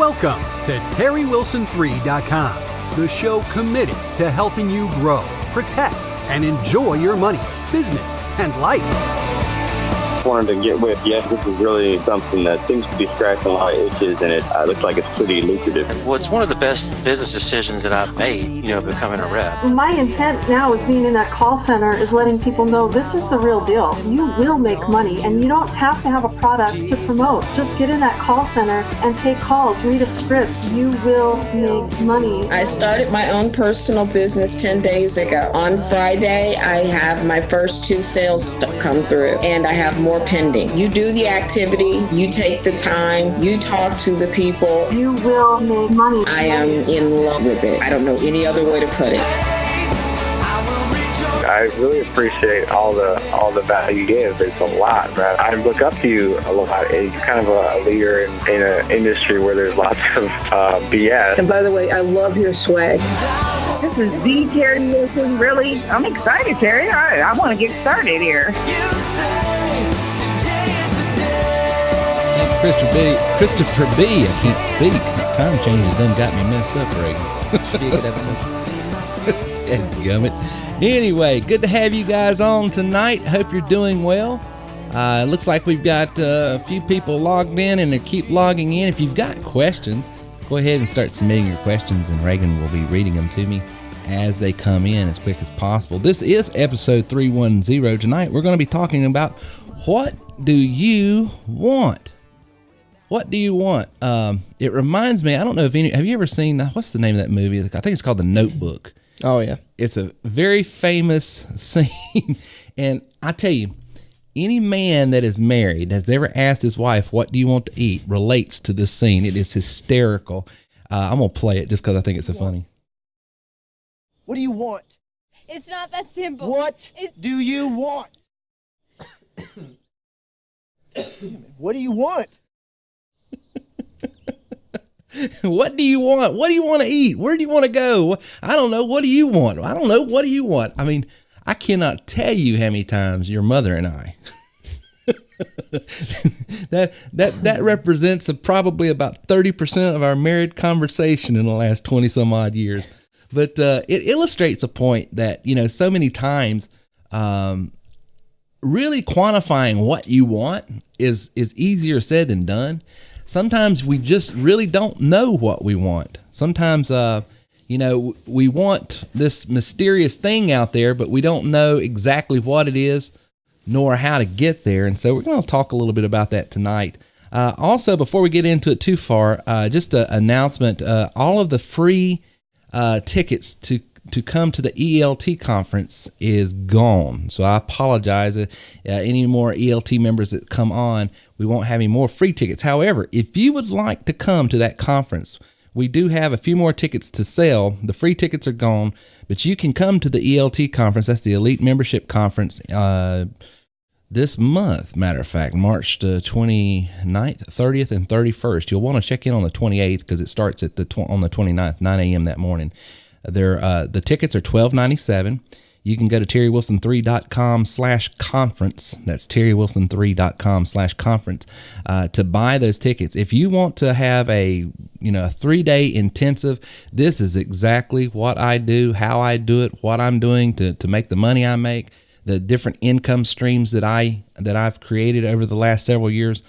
Welcome to TerryWilson3.com, the show committed to helping you grow, protect, and enjoy your money, business, and life. Wanted to get with you. This is really something that seems to be scratching a lot of itches, and it looks like it's pretty lucrative. Well, it's one of the best business decisions that I've made, becoming a rep. My intent now is being in that call center is letting people know this is the real deal. You will make money, and you don't have to have a product to promote. Just get in that call center and take calls, read a script. You will make money. I started my own personal business 10 days ago. On Friday, I have my first 2 sales come through, and I have more pending. You do the activity, you take the time, you talk to the people. You will make money. I am in love with it. I don't know any other way to put it. I really appreciate all the value you give. It's a lot, man. I look up to you a lot. You're kind of a leader in an industry where there's lots of BS. And by the way, I love your swag. This is the Terry Wilson. Really? I'm excited, Terry. All right, I want to get started here. Christopher B. I can't speak. Time changes done got me messed up, Reagan. Should be a good episode. Dadgummit. Anyway, good to have you guys on tonight. Hope you're doing well. It looks like we've got a few people logged in, and they keep logging in. If you've got questions, go ahead and start submitting your questions, and Reagan will be reading them to me as they come in as quick as possible. This is episode 310. Tonight we're going to be talking about what do you want? What do you want? It reminds me, I don't know if have you ever seen, what's the name of that movie? I think it's called The Notebook. Oh, yeah. It's a very famous scene. And I tell you, any man that is married has ever asked his wife, what do you want to eat, relates to this scene. It is hysterical. I'm going to play it just because I think it's so funny. What do you want? It's not that simple. What do you want? What do you want? What do you want? What do you want to eat? Where do you want to go? I don't know. What do you want? I don't know. What do you want? I mean, I cannot tell you how many times your mother and I that represents probably about 30% of our married conversation in the last 20 some odd years. But it illustrates a point that, so many times really quantifying what you want is easier said than done. Sometimes we just really don't know what we want. Sometimes, we want this mysterious thing out there, but we don't know exactly what it is, nor how to get there. And so we're going to talk a little bit about that tonight. Also, before we get into it too far, just an announcement. All of the free tickets to come to the ELT conference is gone. So I apologize. Any more ELT members that come on, we won't have any more free tickets. However, if you would like to come to that conference, we do have a few more tickets to sell. The free tickets are gone, but you can come to the ELT conference. That's the Elite Membership Conference this month, matter of fact, March the 29th, 30th, and 31st. You'll want to check in on the 28th because it starts at on the 29th, 9 a.m. that morning. The tickets are $12.97. You can go to terrywilson3.com/conference. That's terrywilson3.com/conference to buy those tickets. If you want to have a 3-day intensive, this is exactly what I do, how I do it, what I'm doing to make the money I make, the different income streams that I've created over the last several years.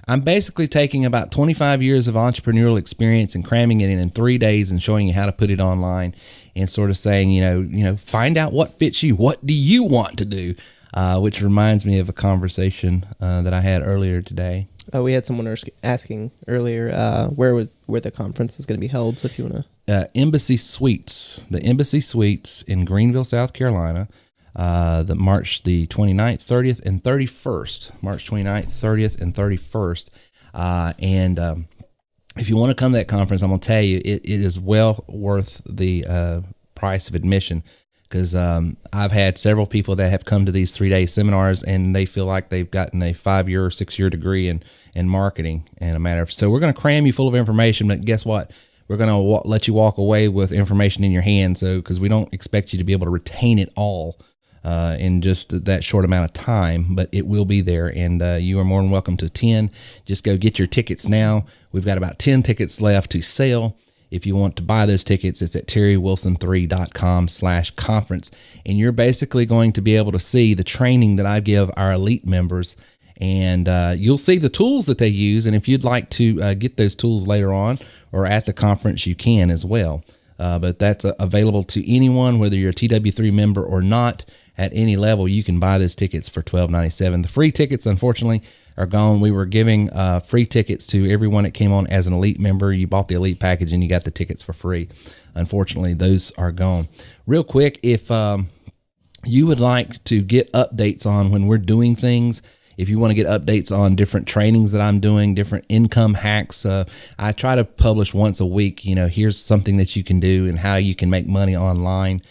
I'm basically taking about 25 years of entrepreneurial experience and cramming it in 3 days and showing you how to put it online and sort of saying, find out what fits you. What do you want to do? Which reminds me of a conversation that I had earlier today. Oh, we had someone asking earlier where the conference was going to be held. So if you want to, Embassy Suites, the Embassy Suites in Greenville, South Carolina. The March the 29th, 30th, and 31st. March 29th, 30th, and 31st. If you want to come to that conference, I'm going to tell you, it is well worth the price of admission because I've had several people that have come to these 3-day seminars and they feel like they've gotten a 5-year or 6-year degree in marketing and a matter of. So we're going to cram you full of information, but guess what? We're going to let you walk away with information in your hand. So because we don't expect you to be able to retain it all. in just that short amount of time, but it will be there, and you are more than welcome to attend. Just go get your tickets now. We've got about 10 tickets left to sell. If you want to buy those tickets, it's at terrywilson3.com/conference, and you're basically going to be able to see the training that I give our elite members, and you'll see the tools that they use, and if you'd like to get those tools later on or at the conference, you can as well. But that's available to anyone, whether you're a TW3 member or not. At any level, you can buy those tickets for $12.97. The free tickets, unfortunately, are gone. We were giving free tickets to everyone that came on as an elite member. You bought the elite package and you got the tickets for free. Unfortunately, those are gone. Real quick, if you would like to get updates on when we're doing things, if you want to get updates on different trainings that I'm doing, different income hacks, I try to publish once a week. Here's something that you can do and how you can make money online.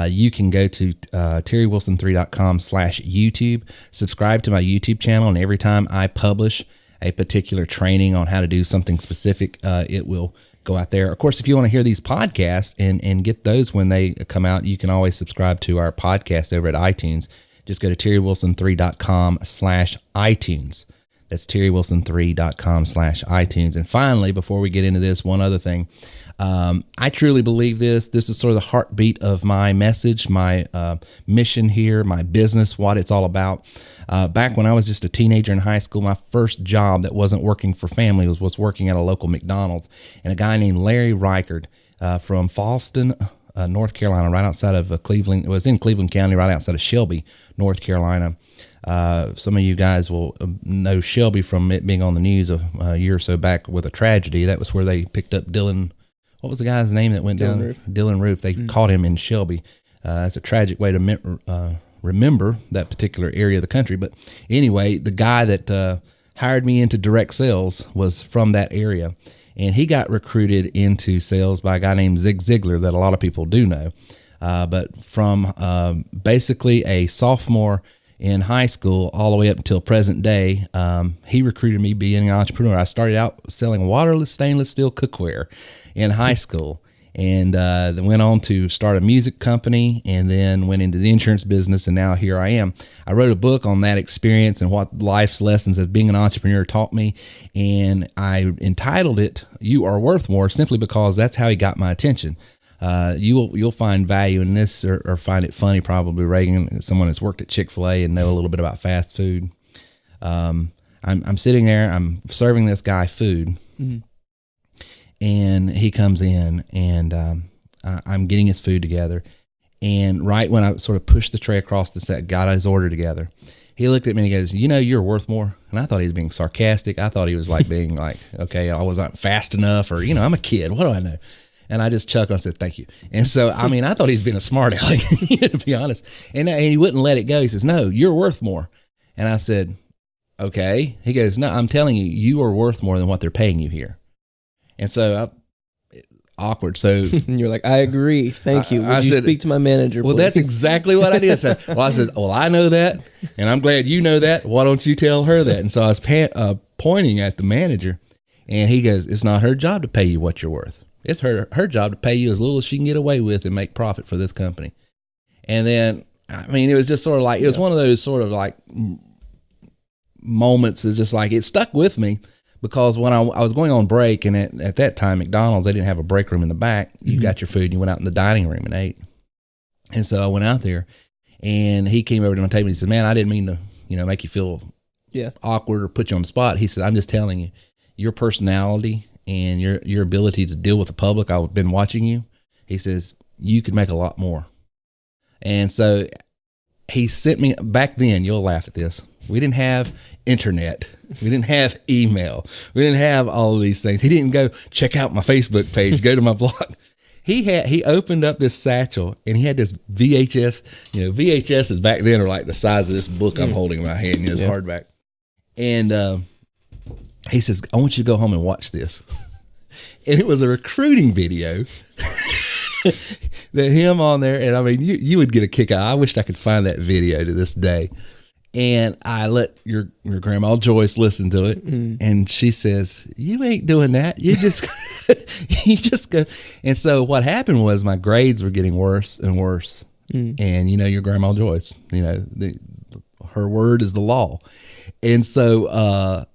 You can go to terrywilson3.com/YouTube, subscribe to my YouTube channel, and every time I publish a particular training on how to do something specific, it will go out there. Of course, if you want to hear these podcasts and get those when they come out, you can always subscribe to our podcast over at iTunes. Just go to terrywilson3.com/iTunes. That's terrywilson3.com/iTunes. And finally, before we get into this, one other thing. I truly believe this. This is sort of the heartbeat of my message, my mission here, my business, what it's all about. Back when I was just a teenager in high school, my first job that wasn't working for family was working at a local McDonald's. And a guy named Larry Reichard from Falston, North Carolina, right outside of Cleveland. It was in Cleveland County, right outside of Shelby, North Carolina. Some of you guys will know Shelby from it being on the news a year or so back with a tragedy. That was where they picked up Dylan. What was the guy's name that went down? Roof. Dylan Roof. They caught him in Shelby. It's a tragic way to remember that particular area of the country. But anyway, the guy that hired me into direct sales was from that area. And he got recruited into sales by a guy named Zig Ziglar that a lot of people do know. But from basically a sophomore in high school all the way up until present day, he recruited me being an entrepreneur. I started out selling waterless stainless steel cookware in high school, and then went on to start a music company, and then went into the insurance business, and now here I am. I wrote a book on that experience and what life's lessons of being an entrepreneur taught me, and I entitled it "You Are Worth More," simply because that's how he got my attention. You'll find value in this, or find it funny probably, Reagan, someone that's worked at Chick-fil-A and know a little bit about fast food. I'm sitting there, I'm serving this guy food. Mm-hmm. And he comes in, and I'm getting his food together. And right when I sort of pushed the tray across the set, got his order together, he looked at me and he goes, "You're worth more." And I thought he was being sarcastic. I thought he was like being like, okay, I wasn't fast enough, or, I'm a kid. What do I know? And I just chuckled. I said, "Thank you." And so, I thought he was being a smart aleck, to be honest. And he wouldn't let it go. He says, "No, you're worth more." And I said, "Okay." He goes, "No, I'm telling you, you are worth more than what they're paying you here." And so, awkward. So you're like, "I agree. Thank you. Would you speak to my manager, Well, please?" that's exactly what I did. So, I said, "Well, I know that, and I'm glad you know that. Why don't you tell her that?" And so I was pointing at the manager, and he goes, "It's not her job to pay you what you're worth. It's her job to pay you as little as she can get away with and make profit for this company." And then, it was just sort of like, it was one of those sort of like moments that just like, it stuck with me. Because when I was going on break, and at that time, McDonald's, they didn't have a break room in the back. You got your food and you went out in the dining room and ate. And so I went out there, and he came over to my table and he said, "Man, I didn't mean to, make you feel awkward or put you on the spot." He said, "I'm just telling you, your personality and your ability to deal with the public, I've been watching you." He says, "You could make a lot more." And so he sent me, back then, you'll laugh at this, we didn't have internet. We didn't have email. We didn't have all of these things. He didn't go, "Check out my Facebook page, go to my blog." He opened up this satchel, and he had this VHS. VHSs back then are like the size of this book I'm holding in my hand. It's hardback. And he says, "I want you to go home and watch this." And it was a recruiting video that him on there. And you would get a kick out. I wished I could find that video to this day. And I let your grandma Joyce listen to it, and she says, "You ain't doing that. You just you just go." And so what happened was my grades were getting worse and worse And your Grandma Joyce, her word is the law. And so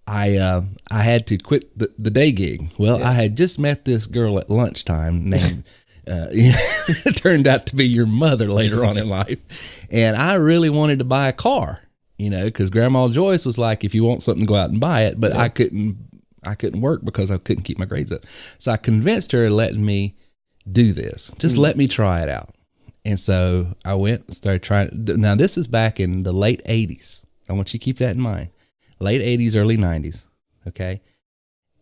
I had to quit the day gig. Well, I had just met this girl at lunchtime named it turned out to be your mother later on in life. And I really wanted to buy a car, because Grandma Joyce was like, if you want something, go out and buy it. But I couldn't work because I couldn't keep my grades up. So I convinced her letting me do this. Just let me try it out. And so I went and started trying. Now, this is back in the late 80s. I want you to keep that in mind. Late 80s, early 90s. Okay.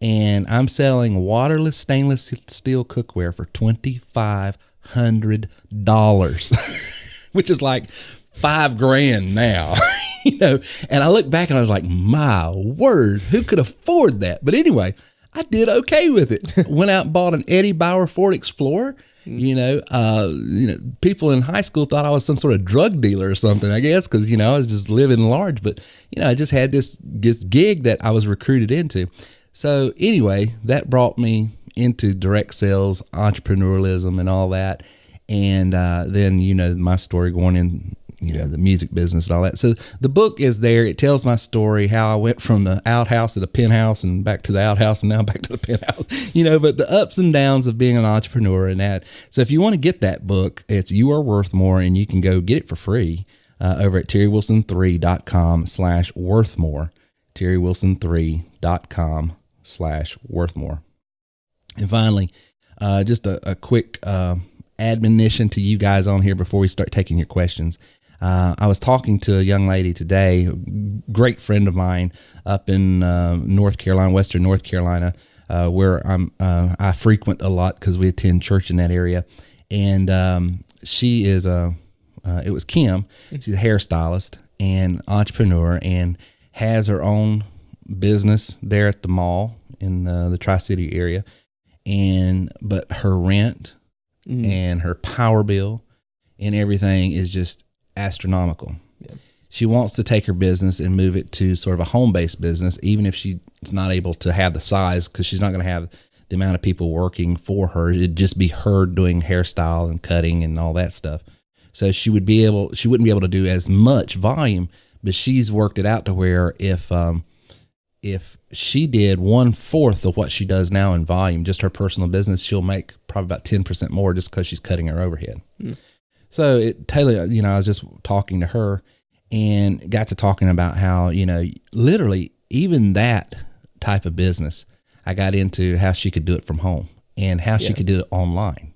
And I'm selling waterless stainless steel cookware for $2,500, which is like $5,000 now, and I look back and I was like, my word, who could afford that? But anyway, I did okay with it. Went out and bought an Eddie Bauer Ford Explorer. People in high school thought I was some sort of drug dealer or something, I guess, because, I was just living large. But, I just had this gig that I was recruited into. So anyway, that brought me into direct sales, entrepreneurialism, and all that. And then, my story going in, the music business and all that. So the book is there. It tells my story, how I went from the outhouse to the penthouse and back to the outhouse and now back to the penthouse, but the ups and downs of being an entrepreneur and that. So if you want to get that book, it's You Are Worth More, and you can go get it for free over at terrywilson3.com/worthmore, terrywilson3.com/worthmore. And finally, just a quick admonition to you guys on here before we start taking your questions. I was talking to a young lady today, a great friend of mine up in North Carolina, Western North Carolina, where I frequent a lot because we attend church in that area. And she is it was Kim. She's a hairstylist and entrepreneur and has her own business there at the mall in the Tri-City area. But her rent and her power bill and everything is just astronomical. Yeah. She wants to take her business and move it to sort of a home-based business, even if she's not able to have the size, because she's not going to have the amount of people working for her. It'd just be her doing hairstyle and cutting and all that stuff. So she wouldn't be able to do as much volume, but she's worked it out to where if she did 1/4 of what she does now in volume, just her personal business, she'll make probably about 10% more just because she's cutting her overhead. So Taylor, I was just talking to her and got to talking about how, literally even that type of business, I got into how she could do it from home and how she could do it online.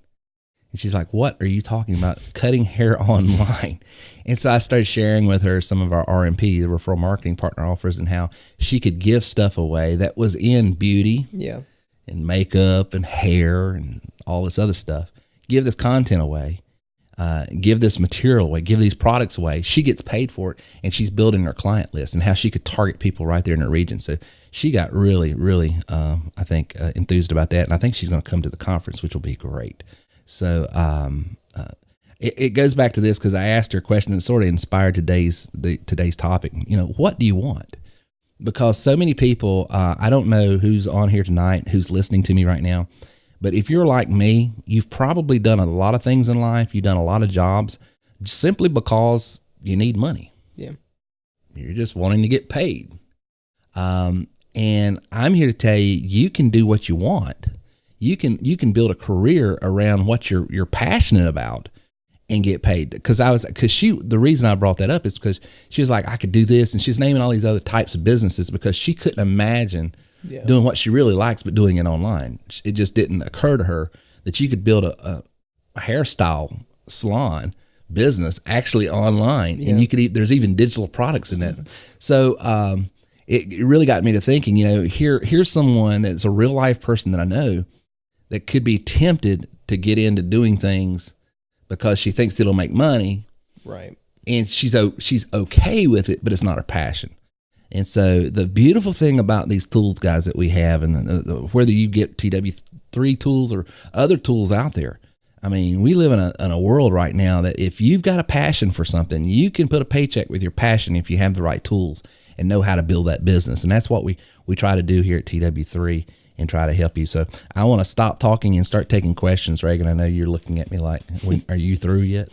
And she's like, what are you talking about? Cutting hair online. And so I started sharing with her some of our RMP, the referral marketing partner offers, and how she could give stuff away that was in beauty and makeup and hair and all this other stuff. Give this content away, give this material away, give these products away. She gets paid for it, and she's building her client list and how she could target people right there in her region. So she got really, really, I think, enthused about that. And I think she's going to come to the conference, which will be great. So it goes back to this because I asked her a question and sort of inspired today's topic. What do you want? Because so many people, I don't know who's on here tonight, who's listening to me right now, but if you're like me, you've probably done a lot of things in life. You've done a lot of jobs simply because you need money. Yeah. You're just wanting to get paid. And I'm here to tell you, you can do what you want. You can build a career around what you're passionate about and get paid. The reason I brought that up is because she was like, I could do this, and she's naming all these other types of businesses because she couldn't imagine doing what she really likes, but doing it online. It just didn't occur to her that you could build a hairstyle salon business actually online, and you could. There's even digital products in that. So it really got me to thinking. Here's someone that's a real life person that I know that could be tempted to get into doing things because she thinks it'll make money. Right. And she's okay with it, but it's not her passion. And so the beautiful thing about these tools, guys, that we have, and whether you get TW3 tools or other tools out there, I mean, we live in a world right now that if you've got a passion for something, you can put a paycheck with your passion if you have the right tools and know how to build that business. And that's what we try to do here at TW3. And try to help you. So I want to stop talking and start taking questions. Reagan, I know you're looking at me like, are you through yet?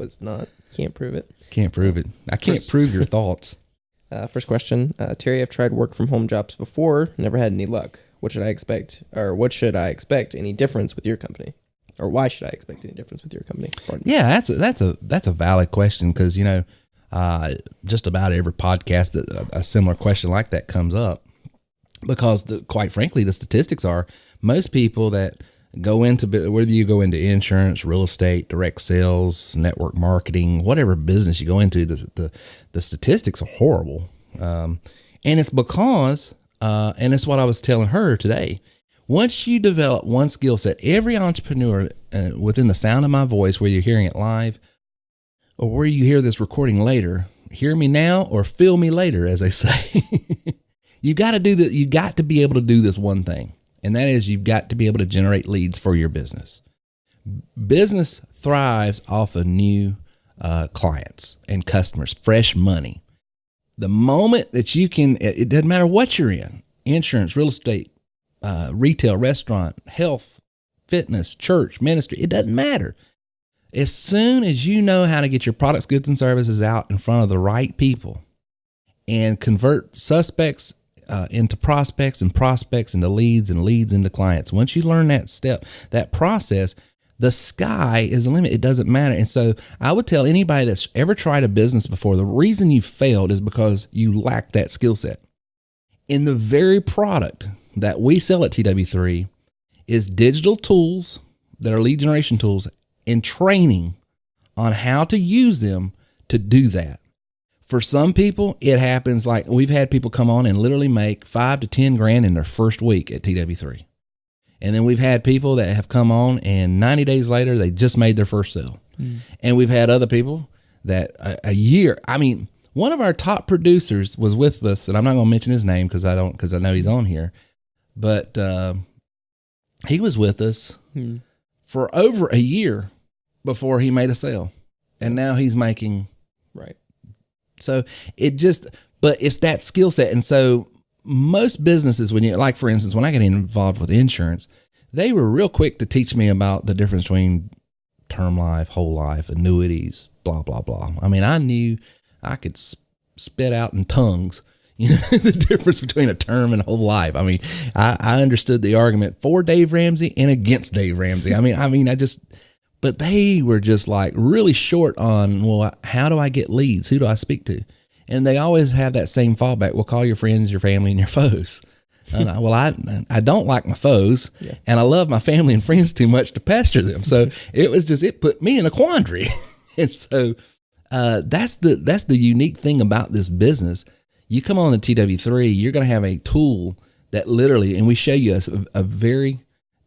was not. Can't prove it. Can't prove it. I can't prove your thoughts. First question, Terry, I've tried work from home jobs before, never had any luck. What should I expect, or what should I expect any difference with your company? Or why should I expect any difference with your company? Pardon me. Yeah, that's a valid question because, just about every podcast, a similar question like that comes up because, quite frankly, the statistics are most people that go into, whether you go into insurance, real estate, direct sales, network marketing, whatever business you go into, the statistics are horrible. And it's because, and it's what I was telling her today. Once you develop one skill set, every entrepreneur within the sound of my voice, whether you're hearing it live or where you hear this recording later, hear me now or feel me later, as they say. You got to do that. You got to be able to do this one thing. And that is you've got to be able to generate leads for your business. Business thrives off of new clients and customers, fresh money. The moment that you can, it doesn't matter what you're in, insurance, real estate, retail, restaurant, health, fitness, church, ministry, it doesn't matter. As soon as you know how to get your products, goods, and services out in front of the right people and convert suspects into prospects and prospects into leads and leads into clients. Once you learn that step, that process, the sky is the limit. It doesn't matter. And so I would tell anybody that's ever tried a business before, the reason you failed is because you lacked that skill set. In the very product that we sell at TW3 is digital tools that are lead generation tools and training on how to use them to do that. For some people, it happens like we've had people come on and literally make $5 to $10 grand in their first week at TW3. And then we've had people that have come on and 90 days later, they just made their first sale. And we've had other people that a year, one of our top producers was with us, and I'm not going to mention his name because I know he's on here, but he was with us for over a year before he made a sale. And now he's making, right. So but it's that skill set. And so most businesses, like for instance, when I got involved with insurance, they were real quick to teach me about the difference between term life, whole life, annuities, blah, blah, blah. I knew I could spit out in tongues, the difference between a term and a whole life. I understood the argument for Dave Ramsey and against Dave Ramsey. But they were just like really short on, well, how do I get leads? Who do I speak to? And they always have that same fallback. Well, call your friends, your family, and your foes. And I don't like my foes, and I love my family and friends too much to pester them. So it put me in a quandary. And so that's the unique thing about this business. You come on to TW3, you're going to have a tool that literally, and we show you a very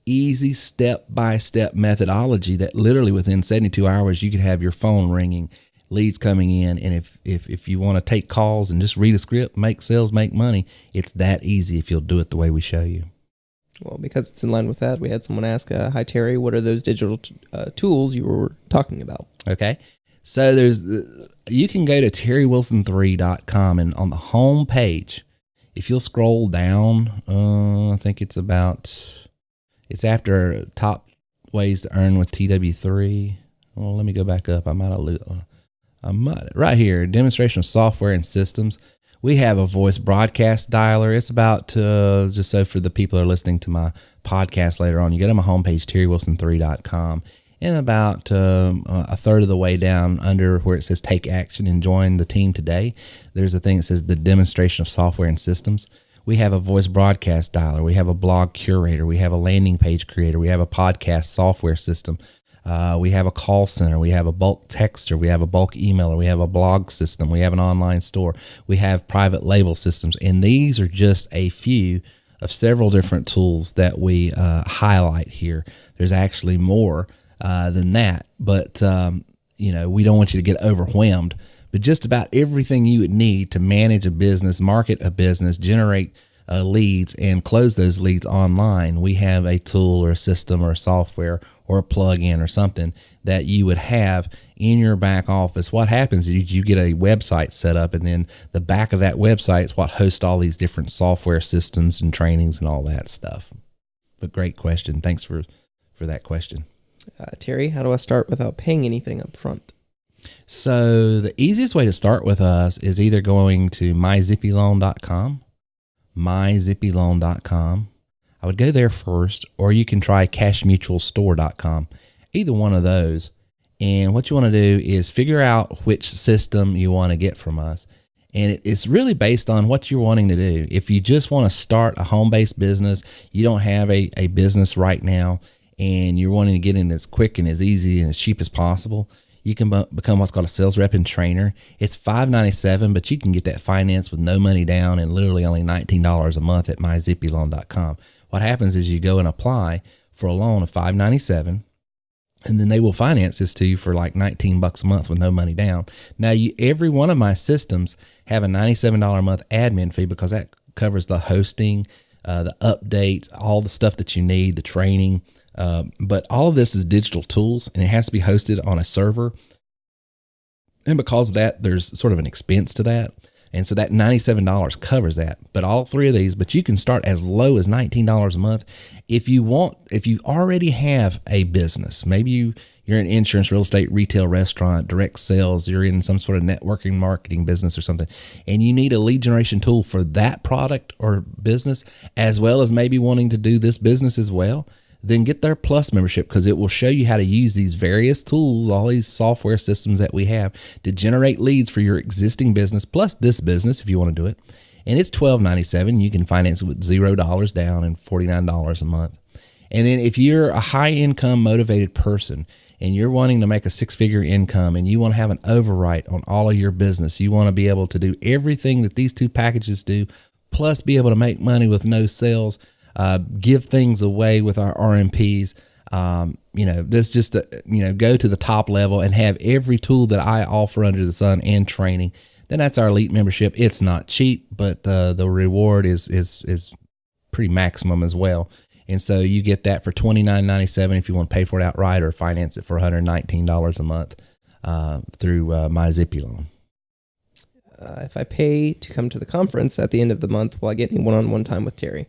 easy step-by-step methodology that literally within 72 hours you could have your phone ringing, leads coming in, and if you want to take calls and just read a script, make sales, make money, it's that easy if you'll do it the way we show you. Well, because it's in line with that, we had someone ask, hi Terry, what are those digital tools you were talking about? Okay, so you can go to terrywilson3.com, and on the home page, if you'll scroll down, I think it's after top ways to earn with TW3. Well, let me go back up. I might right here, demonstration of software and systems. We have a voice broadcast dialer. It's about, just so for the people that are listening to my podcast later on, you go to my homepage, terrywilson3.com, and about a third of the way down under where it says take action and join the team today, there's a thing that says the demonstration of software and systems. We have a voice broadcast dialer. We have a blog curator. We have a landing page creator. We have a podcast software system. We have a call center. We have a bulk texter. We have a bulk emailer. We have a blog system. We have an online store. We have private label systems. And these are just a few of several different tools that we highlight here. There's actually more than that. But, we don't want you to get overwhelmed. But just about everything you would need to manage a business, market a business, generate leads, and close those leads online, we have a tool or a system or a software or a plug-in or something that you would have in your back office. What happens is you get a website set up, and then the back of that website is what hosts all these different software systems and trainings and all that stuff. But great question. Thanks for that question. Terry, how do I start without paying anything up front? So the easiest way to start with us is either going to myzippyloan.com. I would go there first, or you can try cashmutualstore.com. Either one of those. And what you want to do is figure out which system you want to get from us. And it's really based on what you're wanting to do. If you just want to start a home-based business, you don't have a business right now, and you're wanting to get in as quick and as easy and as cheap as possible, you can become what's called a sales rep and trainer. It's $597, but you can get that financed with no money down and literally only $19 a month at myzippyloan.com. What happens is you go and apply for a loan of $597, and then they will finance this to you for like $19 a month with no money down. Now, every one of my systems have a $97 a month admin fee because that covers the hosting, the updates, all the stuff that you need, the training. But all of this is digital tools, and it has to be hosted on a server. And because of that, there's sort of an expense to that. And so that $97 covers that. But all three of these, but you can start as low as $19 a month. If you already have a business, maybe you're in insurance, real estate, retail, restaurant, direct sales, you're in some sort of networking marketing business or something, and you need a lead generation tool for that product or business, as well as maybe wanting to do this business as well, then get their Plus membership, because it will show you how to use these various tools, all these software systems that we have to generate leads for your existing business, plus this business if you want to do it. And it's $12.97. You can finance it with $0 down and $49 a month. And then if you're a high income motivated person and you're wanting to make a six-figure income and you want to have an overwrite on all of your business, you want to be able to do everything that these two packages do, plus be able to make money with no sales, give things away with our RMPs. This just, go to the top level and have every tool that I offer under the sun and training. Then that's our elite membership. It's not cheap, but the reward is pretty maximum as well. And so you get that for $29.97 if you want to pay for it outright, or finance it for $119 a month through MyZippyLoan. If I pay to come to the conference at the end of the month, will I get any one-on-one time with Terry?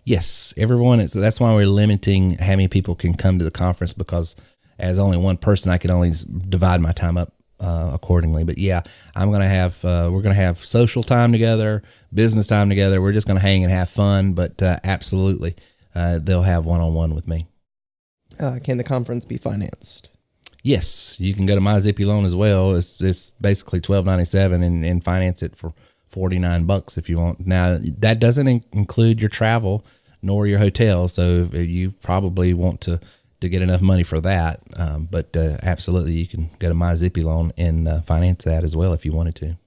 Yes, everyone. So that's why we're limiting how many people can come to the conference, because as only one person, I can only divide my time up accordingly. But yeah, we're going to have social time together, business time together. We're just going to hang and have fun, but absolutely, they'll have one-on-one with me. Can the conference be financed? Yes, you can go to MyZippyLoan as well. It's basically $12.97 and finance it for $49 if you want. Now, that doesn't include your travel nor your hotel, so you probably want to get enough money for that. But absolutely, you can go to MyZippyLoan and finance that as well if you wanted to.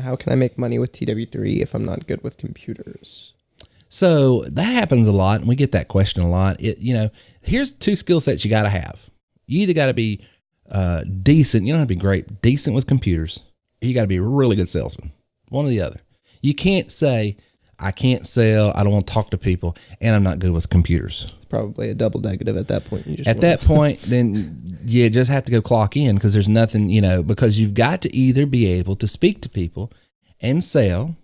How can I make money with TW3 if I'm not good with computers? So that happens a lot, and we get that question a lot. Here's two skill sets you got to have. You either got to be decent. You don't have to be great, decent with computers. Or you got to be a really good salesman. One or the other. You can't say, I can't sell, I don't want to talk to people, and I'm not good with computers. It's probably a double negative at that point. At that point, then you just have to go clock in, because there's nothing, because you've got to either be able to speak to people and sell,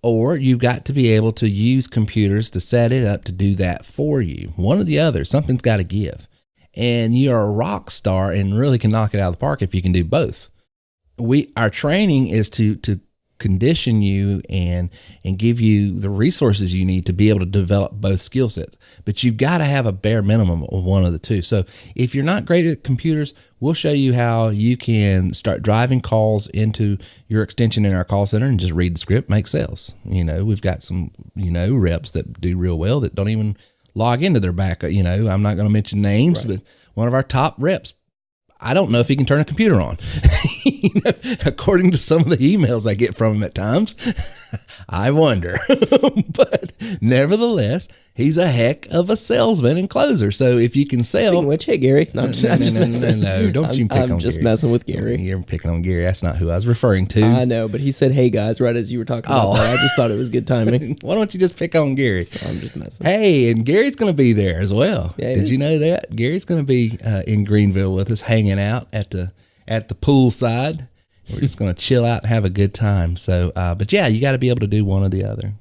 or you've got to be able to use computers to set it up to do that for you. One or the other. Something's got to give. And you're a rock star and really can knock it out of the park if you can do both. Our training is to condition you and give you the resources you need to be able to develop both skill sets. But you've got to have a bare minimum of one of the two. So if you're not great at computers, we'll show you how you can start driving calls into your extension in our call center and just read the script, make sales. We've got some, reps that do real well that don't even log into their back. I'm not going to mention names, right. But one of our top reps, I don't know if he can turn a computer on. According to some of the emails I get from him at times, I wonder. But nevertheless, he's a heck of a salesman and closer. So if you can sell... Speaking of which, hey, Gary. I'm just messing. No, don't you pick on Gary. I'm just messing with Gary. You're picking on Gary. That's not who I was referring to. I know, but he said, hey, guys, right as you were talking about that. I just thought it was good timing. Why don't you just pick on Gary? I'm just messing. Hey, and Gary's going to be there as well. Yeah, Did you know that? Gary's going to be in Greenville with us, hanging out at the pool side. We're just going to chill out and have a good time. So, but yeah, you got to be able to do one or the other.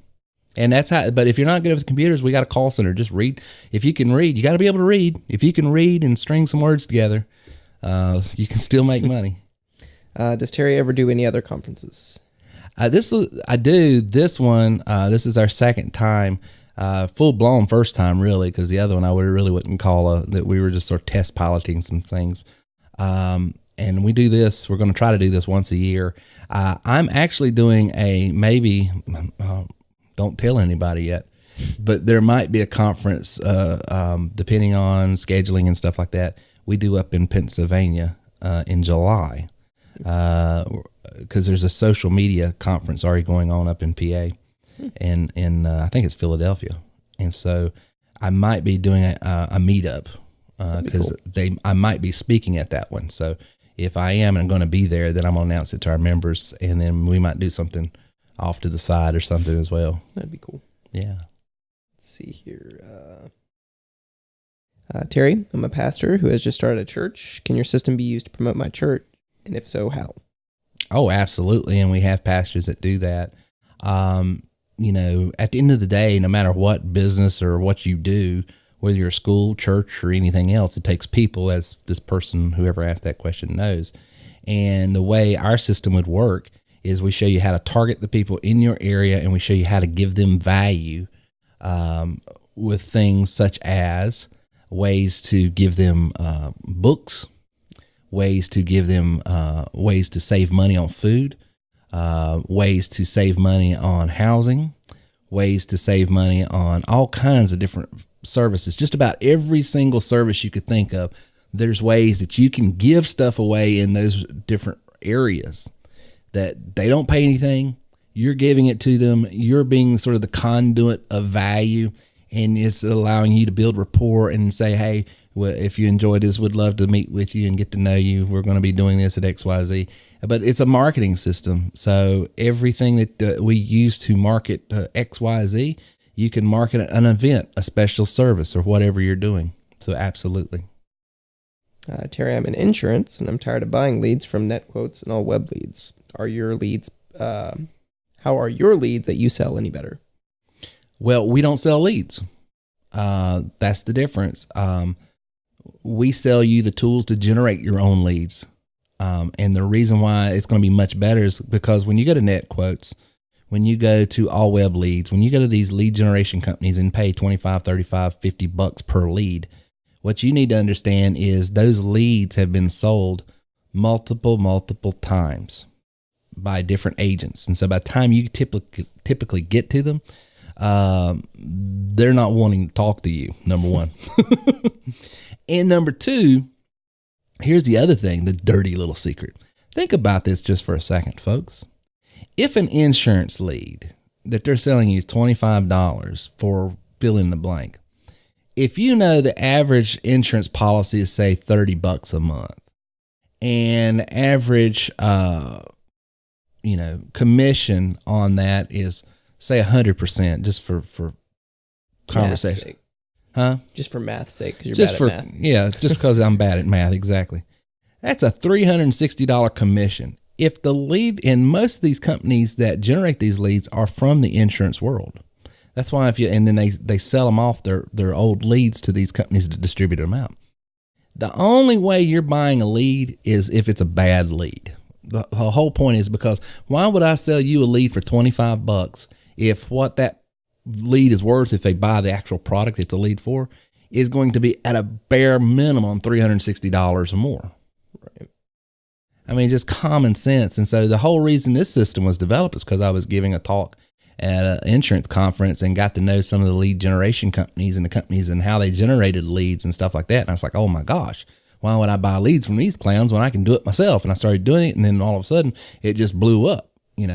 And that's how, but if you're not good with computers, we got a call center. Just read. If you can read, you got to be able to read. If you can read and string some words together, you can still make money. Does Terry ever do any other conferences? I do this one. This is our second time, full blown first time really, because the other one I wouldn't call that we were just sort of test piloting some things. And we do this. We're going to try to do this once a year. I'm actually doing don't tell anybody yet, but there might be a conference depending on scheduling and stuff like that. We do up in Pennsylvania in July. Because there's a social media conference already going on up in PA, and I think it's Philadelphia, and so I might be doing a meetup because I might be speaking at that one. So if I am and I'm going to be there, then I'm going to announce it to our members, and then we might do something off to the side or something as well. That'd be cool. Yeah. Let's see here. Terry, I'm a pastor who has just started a church. Can your system be used to promote my church? And if so, how? Oh, absolutely. And we have pastors that do that. You know, at the end of the day, no matter what business or what you do, whether you're a school, church, or anything else, it takes people, as this person, whoever asked that question, knows. And the way our system would work is we show you how to target the people in your area, and we show you how to give them value with things such as ways to give them books, ways to give them ways to save money on food, ways to save money on housing, ways to save money on all kinds of different services. Just about every single service you could think of, there's ways that you can give stuff away in those different areas that they don't pay anything. You're giving it to them. You're being sort of the conduit of value, and it's allowing you to build rapport and say, hey, well, if you enjoyed this, would love to meet with you and get to know you. We're going to be doing this at XYZ. But it's a marketing system. So everything that we use to market XYZ, you can market an event, a special service, or whatever you're doing. So absolutely. Terry, I'm in insurance, and I'm tired of buying leads from NetQuotes and all web leads. How are your leads that you sell any better? Well, we don't sell leads. That's the difference. We sell you the tools to generate your own leads. And the reason why it's going to be much better is because when you go to NetQuotes, when you go to all web leads, when you go to these lead generation companies and pay $25, $35, $50 per lead, what you need to understand is those leads have been sold multiple times by different agents. And so by the time you typically get to them, they're not wanting to talk to you, number one. And number two, here's the other thing, the dirty little secret. Think about this just for a second, folks. If an insurance lead that they're selling you $25 for fill in the blank, if you know the average insurance policy is, say, $30 a month, and average, commission on that is, say, 100%, just for conversation. Huh? Just for math's sake, because you're bad at math. Yeah, just because I'm bad at math, exactly. That's a $360 commission. If the lead, and most of these companies that generate these leads are from the insurance world. That's why and then they sell them off their old leads to these companies to distribute them out. The only way you're buying a lead is if it's a bad lead. The whole point is because why would I sell you a lead for $25 if what that lead is worth, if they buy the actual product it's a lead for, is going to be at a bare minimum $360 or more. Right. I mean, just common sense. And so the whole reason this system was developed is because I was giving a talk at an insurance conference and got to know some of the lead generation companies and the companies and how they generated leads and stuff like that. And I was like, oh my gosh, why would I buy leads from these clowns when I can do it myself? And I started doing it, and then all of a sudden it just blew up,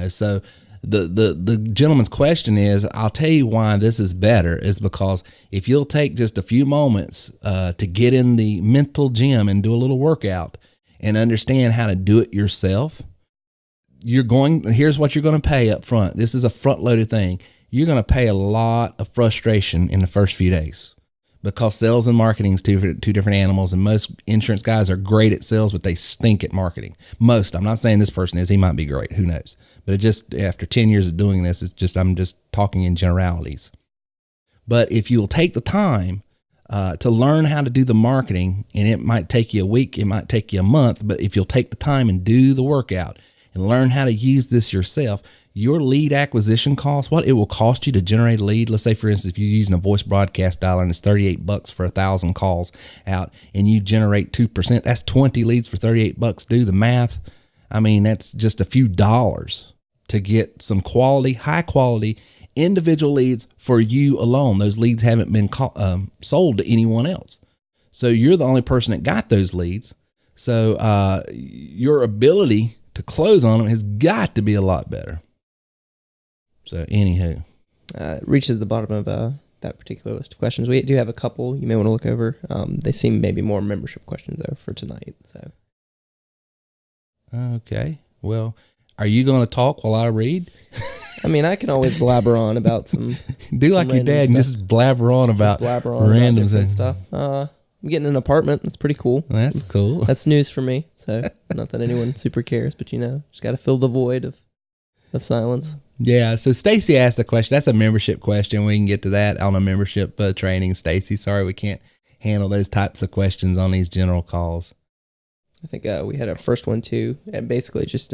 so the gentleman's question is, I'll tell you why this is better, is because if you'll take just a few moments to get in the mental gym and do a little workout and understand how to do it yourself, here's what you're going to pay up front. This is a front loaded thing. You're going to pay a lot of frustration in the first few days, because sales and marketing is two different animals, and most insurance guys are great at sales, but they stink at marketing. Most. I'm not saying this person is. He might be great. Who knows? But it just, after 10 years of doing this, I'm just talking in generalities. But if you'll take the time to learn how to do the marketing, and it might take you a week, it might take you a month, but if you'll take the time and do the workout and learn how to use this yourself, your lead acquisition cost, what it will cost you to generate a lead. Let's say, for instance, if you're using a voice broadcast dialer and it's $38 for 1,000 calls out, and you generate 2%, that's 20 leads for $38. Do the math. I mean, that's just a few dollars to get some quality, high quality individual leads for you alone. Those leads haven't been sold to anyone else. So you're the only person that got those leads. So your ability to close on them has got to be a lot better. So anywho. It reaches the bottom of that particular list of questions. We do have a couple you may want to look over. They seem maybe more membership questions though for tonight. So. Okay. Well, are you going to talk while I read? I mean, I can always blabber on about some. Do some like your dad and just blabber on about random stuff. I'm getting an apartment. That's pretty cool. That's cool. That's news for me. So not that anyone super cares, but just got to fill the void of silence. Yeah. So Stacy asked a question. That's a membership question. We can get to that on a membership training. Stacy, sorry we can't handle those types of questions on these general calls. I think we had our first one too, and basically just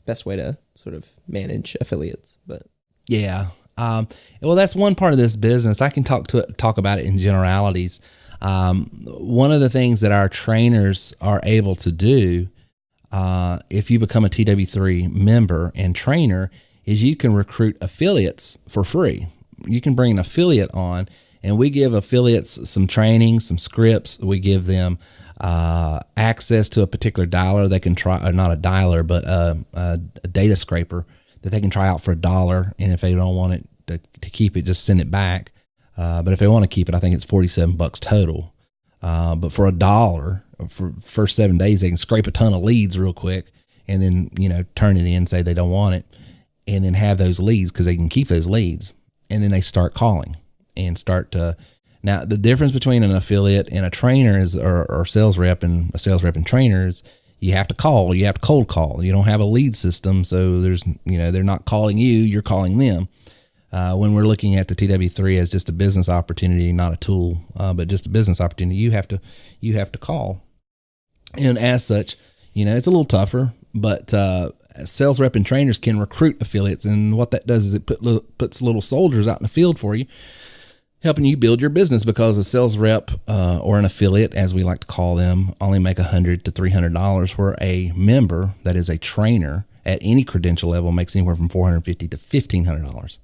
best way to sort of manage affiliates. But yeah, well, that's one part of this business. I can talk about it in generalities. One of the things that our trainers are able to do, if you become a TW3 member and trainer, is you can recruit affiliates for free. You can bring an affiliate on, and we give affiliates some training, some scripts. We give them access to a particular dialer they can try, or not a dialer, but a data scraper that they can try out for $1. And if they don't want it to keep it, just send it back. But if they want to keep it, I think it's $47 total. But for $1, for first 7 days, they can scrape a ton of leads real quick and then, turn it in, say they don't want it, and then have those leads because they can keep those leads. And then they start calling and start to. Now, the difference between an affiliate and a trainer is, or sales rep and a sales rep and trainers, you have to call, you have to cold call. You don't have a lead system. So there's, they're not calling you, you're calling them. When we're looking at the TW3 as just a business opportunity, not a tool, but just a business opportunity, you have to call. And as such, it's a little tougher, but, sales rep and trainers can recruit affiliates. And what that does is it puts little soldiers out in the field for you, helping you build your business, because a sales rep or an affiliate, as we like to call them, only make $100 to $300, where a member that is a trainer at any credential level makes anywhere from $450 to $1,500.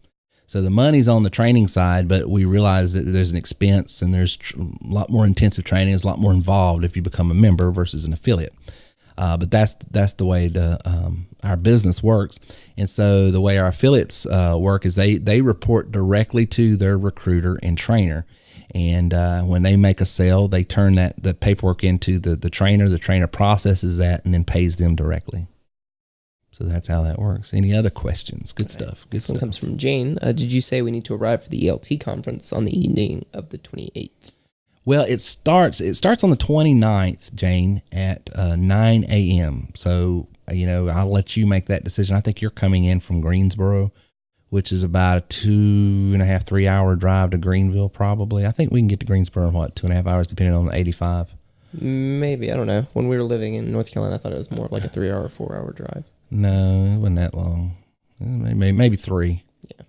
So the money's on the training side, but we realize that there's an expense and there's a lot more intensive training, is a lot more involved if you become a member versus an affiliate. But that's the way our business works. And so the way our affiliates work is they report directly to their recruiter and trainer. And when they make a sale, they turn the paperwork into the trainer. The trainer processes that and then pays them directly. So that's how that works. Any other questions? Good stuff. This one comes from Jane. Did you say we need to arrive for the ELT conference on the evening of the 28th? Well, it starts on the 29th, Jane, at 9 a.m. So, I'll let you make that decision. I think you're coming in from Greensboro, which is about a 2.5, 3 hour drive to Greenville, probably. I think we can get to Greensboro in 2.5 hours, depending on the 85. Maybe. I don't know. When we were living in North Carolina, I thought it was more like a 3 hour, 4 hour drive. No, it wasn't that long. Maybe 3. Yeah.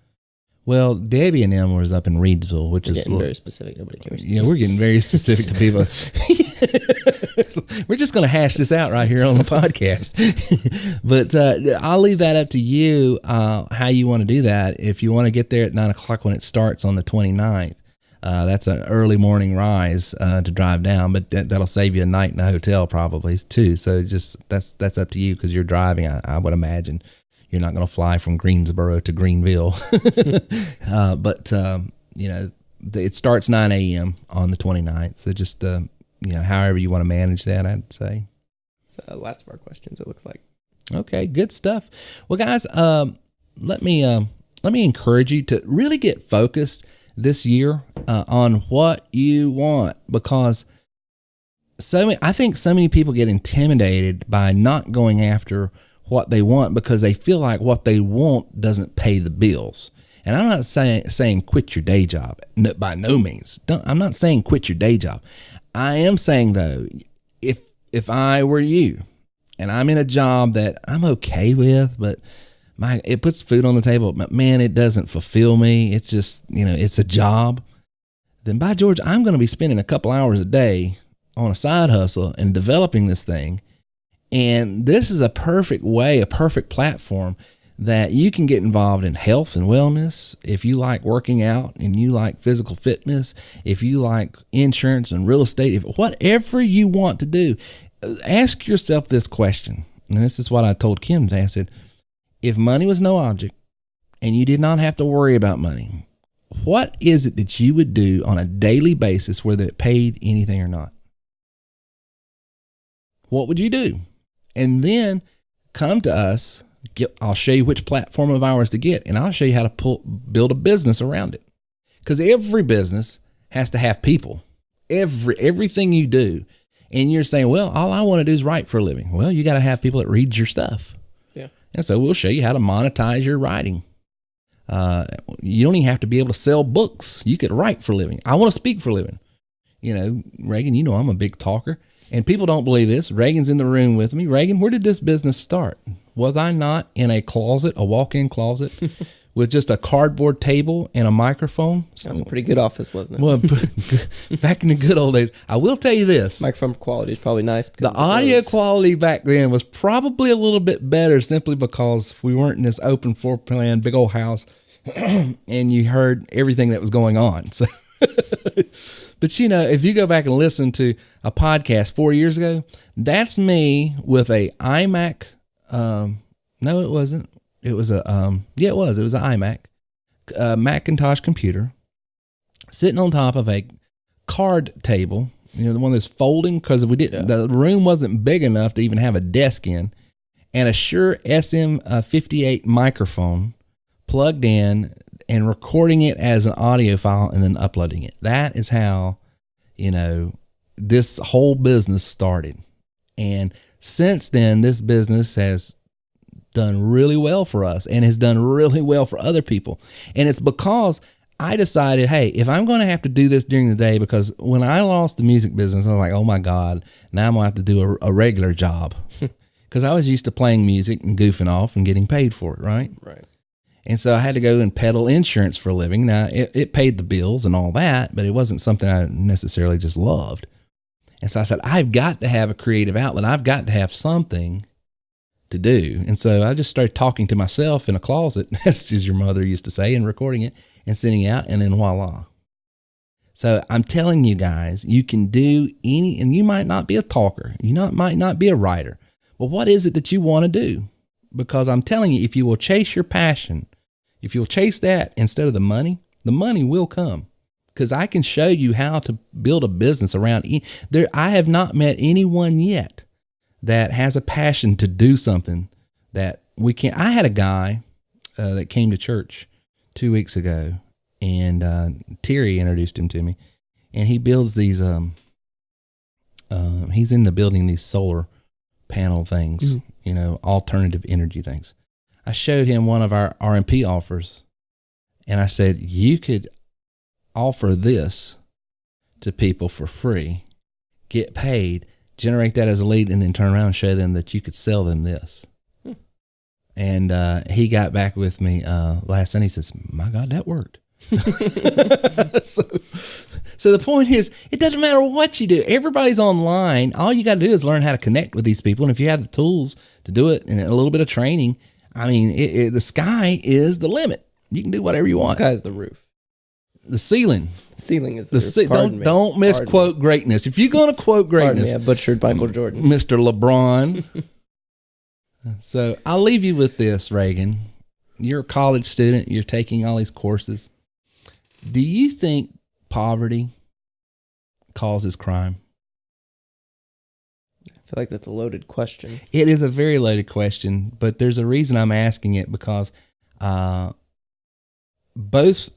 Well, Debbie and them was up in Reedsville, which is getting very specific. Nobody cares. Yeah, we're getting very specific to people. We're just going to hash this out right here on the podcast. But I'll leave that up to you, how you want to do that. If you want to get there at 9 o'clock when it starts on the 29th, that's an early morning rise to drive down, but that'll save you a night in a hotel probably too. So just that's up to you, because you're driving. I would imagine you're not going to fly from Greensboro to Greenville. But it starts 9 a.m. on the 29th. So just however you want to manage that, I'd say. It's the last of our questions, it looks like. Okay, good stuff. Well, guys, let me encourage you to really get focused this year on what you want, because I think so many people get intimidated by not going after what they want because they feel like what they want doesn't pay the bills. And I'm not saying quit your day job. No, by no means. I'm not saying quit your day job. I am saying though, if I were you and I'm in a job that I'm okay with, but it puts food on the table, but man, it doesn't fulfill me. It's just, it's a job. Then by George, I'm going to be spending a couple hours a day on a side hustle and developing this thing. And this is a perfect way, a perfect platform that you can get involved in health and wellness. If you like working out and you like physical fitness, if you like insurance and real estate, whatever you want to do, ask yourself this question. And this is what I told Kim today. I said, if money was no object and you did not have to worry about money, what is it that you would do on a daily basis, whether it paid anything or not? What would you do? And then come to us. I'll show you which platform of ours to get, and I'll show you how to build a business around it. Because every business has to have people. Everything you do. And you're saying, well, all I want to do is write for a living. Well, you got to have people that read your stuff. Yeah. And so we'll show you how to monetize your writing. You don't even have to be able to sell books. You could write for a living. I want to speak for a living. Reagan, I'm a big talker. And people don't believe this. Reagan's in the room with me. Reagan, where did this business start? Was I not in a closet, a walk-in closet, with just a cardboard table and a microphone? Sounds a pretty good office, wasn't it? Well, back in the good old days, I will tell you this. Microphone quality is probably nice. The audio quality back then was probably a little bit better simply because we weren't in this open floor plan, big old house, and you heard everything that was going on. So, but if you go back and listen to a podcast 4 years ago, that's me with a iMac. No, it wasn't. It was it was an iMac, Macintosh computer, sitting on top of a card table, the one that's folding, because the room wasn't big enough to even have a desk in, and a Shure SM58 microphone plugged in and recording it as an audio file and then uploading it. That is how, this whole business started. And since then, this business has done really well for us and has done really well for other people. And it's because I decided, hey, if I'm going to have to do this during the day, because when I lost the music business, I was like, oh my God, now I'm going to have to do a regular job. Because I was used to playing music and goofing off and getting paid for it, right? Right. And so I had to go and peddle insurance for a living. Now, it paid the bills and all that, but it wasn't something I necessarily just loved. And so I said, I've got to have a creative outlet. I've got to have something to do. And so I just started talking to myself in a closet, as your mother used to say, and recording it and sending it out, and then voila. So I'm telling you guys, you can do and you might not be a talker. Might not be a writer. But what is it that you want to do? Because I'm telling you, if you will chase your passion, if you'll chase that instead of the money will come. Because I can show you how to build a business around there. I have not met anyone yet that has a passion to do something that we can't. I had a guy that came to church 2 weeks ago, and Terry introduced him to me, and he builds these. He's into building these solar panel things, alternative energy things. I showed him one of our RMP offers, and I said, you could offer this to people for free, get paid, generate that as a lead, and then turn around and show them that you could sell them this. And he got back with me last Sunday. He says, my God, that worked. So the point is, it doesn't matter what you do. Everybody's online. All you got to do is learn how to connect with these people. And if you have the tools to do it and a little bit of training, I mean, the sky is the limit. You can do whatever you want. The sky is the roof. The ceiling. Ceiling is the roof. Don't misquote greatness. If you're going to quote greatness, I butchered Michael Jordan, Mr. LeBron. So I'll leave you with this, Reagan. You're a college student. You're taking all these courses. Do you think poverty causes crime? I feel like that's a loaded question. It is a very loaded question, but there's a reason I'm asking it, because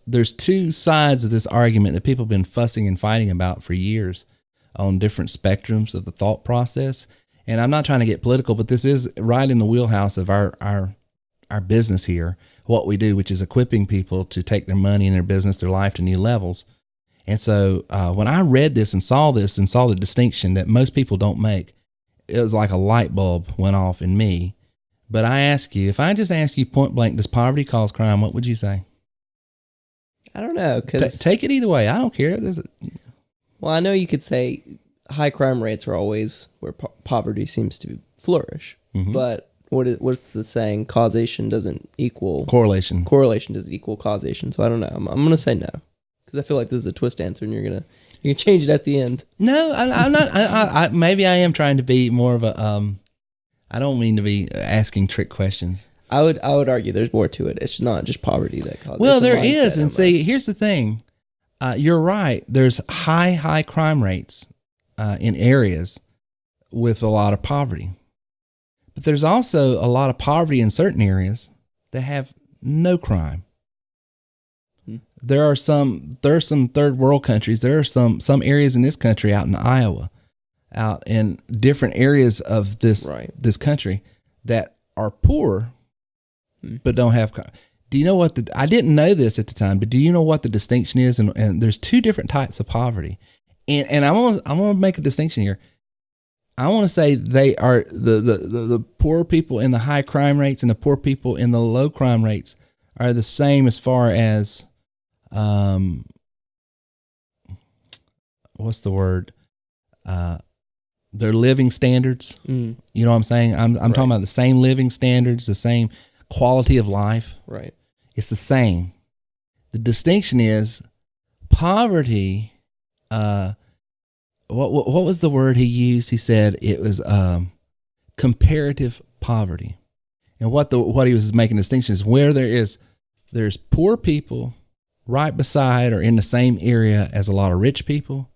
there's two sides of this argument that people have been fussing and fighting about for years on different spectrums of the thought process. And I'm not trying to get political, but this is right in the wheelhouse of our our business here, what we do, which is equipping people to take their money and their business, their life to new levels. And so when I read this and saw the distinction that most people don't make, it was like a light bulb went off in me. But I ask you, if I just ask you point blank, does poverty cause crime? What would you say? I don't know. Take it either way. I don't care. Well, I know you could say high crime rates are always where poverty seems to flourish. Mm-hmm. But what's the saying? Causation doesn't equal correlation. Correlation doesn't equal causation. So I don't know. I'm going to say no, because I feel like this is a twist answer, and you're gonna change it at the end. No, I'm not. I maybe I am trying to be more of a. I don't mean to be asking trick questions. I would argue there's more to it. It's not just poverty that causes. Well, there is, and see, here's the thing. You're right. There's high crime rates in areas with a lot of poverty, but there's also a lot of poverty in certain areas that have no crime. There are some third world countries. There are some areas in this country, out in Iowa, out in different areas of this country, that are poor but don't have crime. Do you know what I didn't know this at the time, but do you know what the distinction is? And there's two different types of poverty. And I want to make a distinction here. I want to say they are the poor people in the high crime rates and the poor people in the low crime rates are the same as far as what's the word? Their living standards. You know what I'm saying? I'm talking about the same living standards, the same quality of life. Right. It's the same. The distinction is poverty. What was the word he used? He said it was comparative poverty. And what he was making a distinction is where there's poor people right beside or in the same area as a lot of rich people,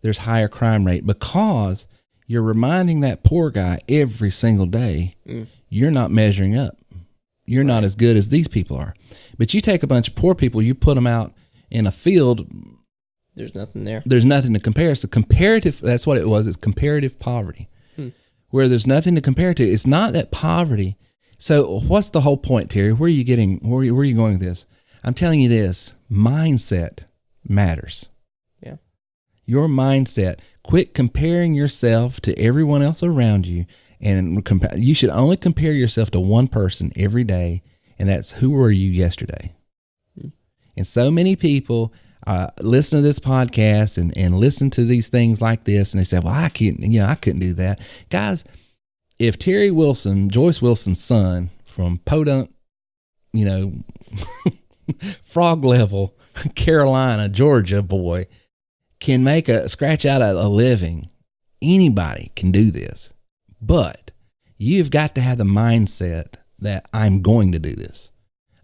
there's higher crime rate, because you're reminding that poor guy every single day, you're not measuring up. You're not as good as these people are. But you take a bunch of poor people, you put them out in a field. There's nothing there. There's nothing to compare. So comparative, that's what it was. It's comparative poverty, where there's nothing to compare to. It's not that poverty. So what's the whole point, Terry? Where are you going with this? I'm telling you this, mindset matters. Yeah. Your mindset. Quit comparing yourself to everyone else around you. And you should only compare yourself to one person every day, and that's who were you yesterday. And so many people listen to this podcast and listen to these things like this, and they say, well, I couldn't do that. Guys, if Terry Wilson, Joyce Wilson's son from Podunk, Frog Level, Carolina, Georgia boy, can scratch out a living, anybody can do this. But you've got to have the mindset that I'm going to do this.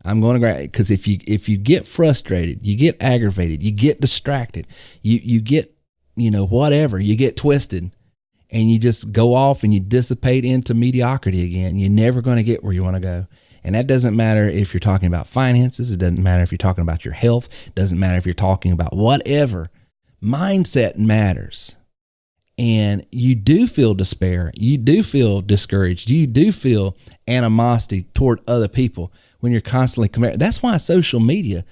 I'm going to, because if you get frustrated, you get aggravated, you get distracted, you get, whatever, you get twisted, and you just go off and you dissipate into mediocrity again, you're never going to get where you want to go. And that doesn't matter if you're talking about finances. It doesn't matter if you're talking about your health. It doesn't matter if you're talking about whatever. Mindset matters. And you do feel despair. You do feel discouraged. You do feel animosity toward other people when you're constantly comparing. That's why social media,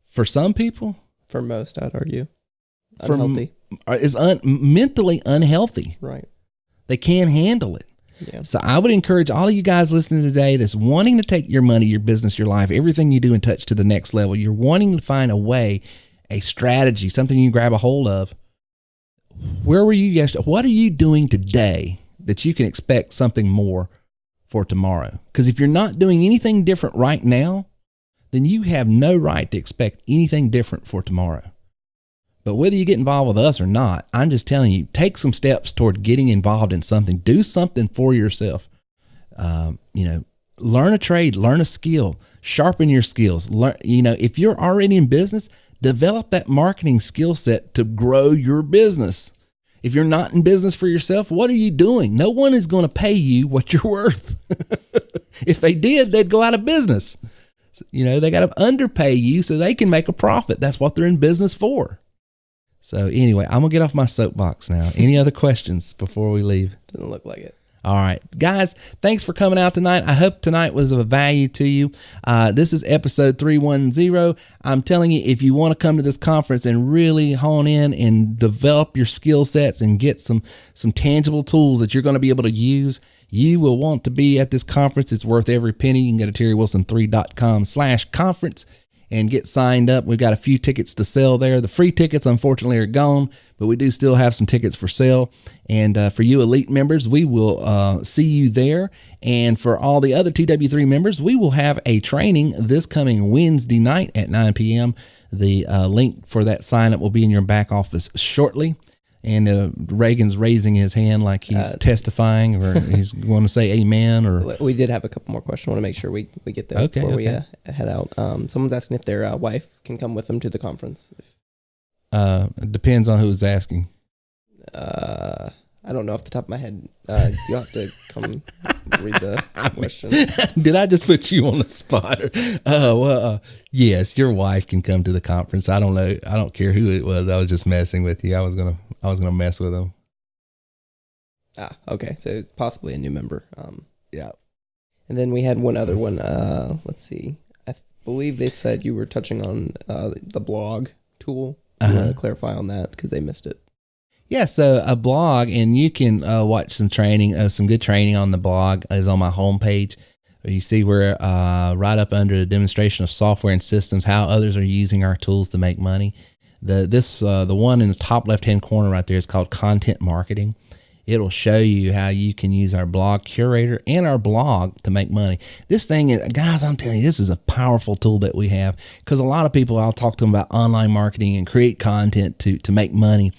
for some people, for most, I'd argue, unhealthy. Is mentally unhealthy. Right. They can't handle it. Yeah. So I would encourage all of you guys listening today that's wanting to take your money, your business, your life, everything you do and touch to the next level. You're wanting to find a way, a strategy, something you can grab a hold of. Where were you yesterday? What are you doing today that you can expect something more for tomorrow? Because if you're not doing anything different right now, then you have no right to expect anything different for tomorrow. But whether you get involved with us or not, I'm just telling you, take some steps toward getting involved in something. Do something for yourself. Learn a trade, learn a skill, sharpen your skills. If you're already in business, develop that marketing skill set to grow your business. If you're not in business for yourself, what are you doing? No one is going to pay you what you're worth. If they did, they'd go out of business. They got to underpay you so they can make a profit. That's what they're in business for. So anyway, I'm going to get off my soapbox now. Any other questions before we leave? Doesn't look like it. All right, guys, thanks for coming out tonight. I hope tonight was of value to you. This is episode 310. I'm telling you, if you want to come to this conference and really hone in and develop your skill sets and get some tangible tools that you're going to be able to use, you will want to be at this conference. It's worth every penny. You can go to terrywilson3.com/conference and get signed up. We've got a few tickets to sell there. The free tickets, unfortunately, are gone, but we do still have some tickets for sale. And for you elite members, we will see you there. And for all the other TW3 members, we will have a training this coming Wednesday night at 9 p.m. The link for that sign up will be in your back office shortly. And Reagan's raising his hand like he's testifying, or he's going to say amen. Or we did have a couple more questions. I want to make sure we get those before we head out. Someone's asking if their wife can come with them to the conference. It depends on who's asking. I don't know off the top of my head. You'll have to come read the question. Did I just put you on the spot? Yes, your wife can come to the conference. I don't know. I don't care who it was. I was just messing with you. I was gonna mess with them. Okay. So possibly a new member. Yeah. And then we had one other one. Let's see. I believe they said you were touching on the blog tool. I want to clarify on that because they missed it. Yeah, so a blog, and you can watch some training, some good training on the blog is on my homepage. You see where right up under the demonstration of software and systems, how others are using our tools to make money. The one in the top left-hand corner right there is called Content Marketing. It'll show you how you can use our blog curator and our blog to make money. This thing, guys, I'm telling you, this is a powerful tool that we have, because a lot of people, I'll talk to them about online marketing and create content to make money.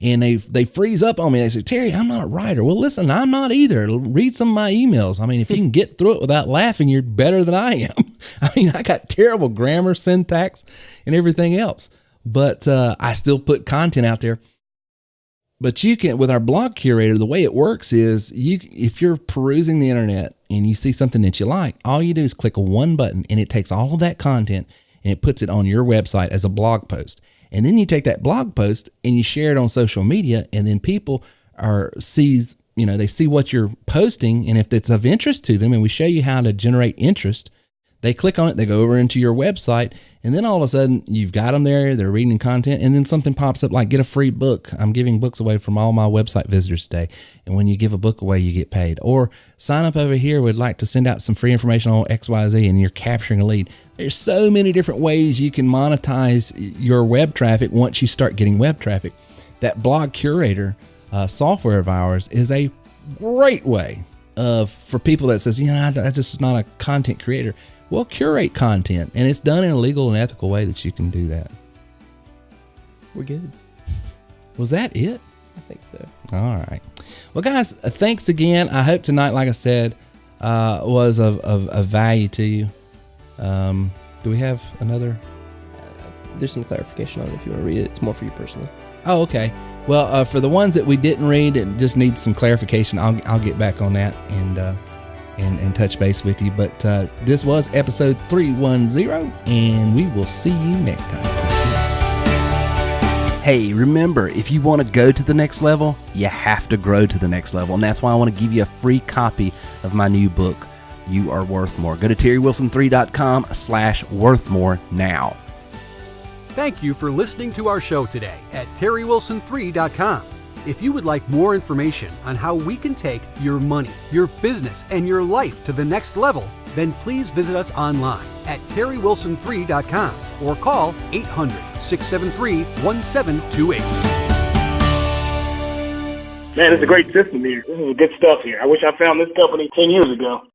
And they freeze up on me. They say, Terry, I'm not a writer. Well, listen, I'm not either. Read some of my emails. I mean, if you can get through it without laughing, you're better than I am. I mean, I got terrible grammar, syntax, and everything else. But I still put content out there. But you can, with our blog curator, the way it works is if you're perusing the internet and you see something that you like, all you do is click one button and it takes all of that content and it puts it on your website as a blog post. And then you take that blog post and you share it on social media, and then people they see what you're posting, and if it's of interest to them, and we show you how to generate interest, they click on it, they go over into your website, and then all of a sudden you've got them there, they're reading content, and then something pops up like get a free book. I'm giving books away from all my website visitors today. And when you give a book away, you get paid. Or sign up over here, we'd like to send out some free information on XYZ, and you're capturing a lead. There's so many different ways you can monetize your web traffic once you start getting web traffic. That blog curator software of ours is a great way for people that says, I just not a content creator. Well, curate content, and it's done in a legal and ethical way that you can do that. We're good. Was that it? I think so. All right. Well, guys, thanks again. I hope tonight, like I said, was of value to you. Do we have another? There's some clarification on it if you want to read it. It's more for you personally. Oh, okay. Well, for the ones that we didn't read and just need some clarification, I'll get back on that and touch base with you. But this was episode 310, and we will see you next time. Hey, remember, if you want to go to the next level, you have to grow to the next level. And that's why I want to give you a free copy of my new book, You Are Worth More. Go to terrywilson3.com/worthmore now. Thank you for listening to our show today at terrywilson3.com. If you would like more information on how we can take your money, your business, and your life to the next level, then please visit us online at terrywilson3.com or call 800-673-1728. Man, it's a great system here. This is good stuff here. I wish I found this company 10 years ago.